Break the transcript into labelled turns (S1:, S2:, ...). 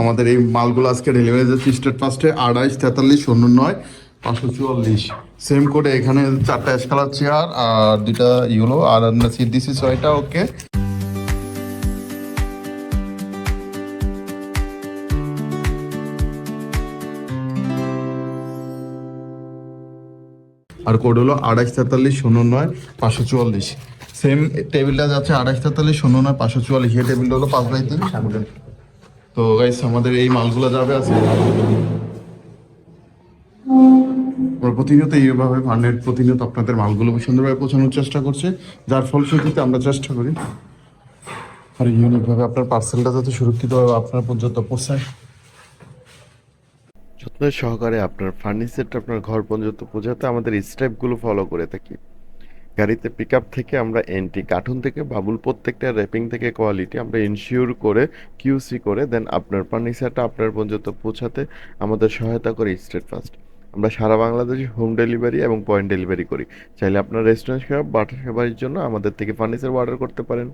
S1: আমাদের এই মালগুলো আজকে ডেলিভারি যাচ্ছে স্টেট ফার্স্টে 28 43 09 544। সেম করে এখানে 4টা অ্যাশ কালার চেয়ার আর 2টা ইউলো আর সিট দিছি 6টা। ওকে, আর কোড হলো 28 43 09 544। সেম টেবিলটা যাচ্ছে 28 43 09 544। এই টেবিলটা হলো 5x3 সামনে। তো গাইস আমাদের এই মালগুলো যাবে আছে আমরা প্রতিনিয়ত এইভাবে ফান্ডেড প্রতিনিয়ত আপনাদের মালগুলো সুন্দরভাবে পৌঁছানোর চেষ্টা করছে, যার ফলশ্রুতিতে আমরা চেষ্টা করি আর ইউনিকভাবে আপনার পার্সেলটা যাতে সুরক্ষিতভাবে আপনার পর্যন্ত পৌঁছায়।
S2: যত্নের সহকারে আপনার ফার্নিচারটা আপনার ঘর পর্যন্ত পৌঁছাতে আমাদের স্টেপগুলো ফলো করে থাকি। গাড়িতে পিক আপ থেকে আমরা এন্ট্রি, কার্টুন থেকে বাবুল, প্রত্যেকটা র্যাপিং থেকে কোয়ালিটি আমরা ইনশিওর করে কিউসি করে দেন আপনার ফার্নিচারটা আপনার পর্যন্ত পৌঁছাতে আমাদের সহায়তা করে স্টেট ফার্স্ট। আমরা সারা বাংলাদেশে হোম ডেলিভারি এবং পয়েন্ট ডেলিভারি করি। চাইলে আপনার রেস্টুরেন্ট সেবা, বাটার সেবার জন্য আমাদের থেকে ফার্নিচার অর্ডার করতে পারেন।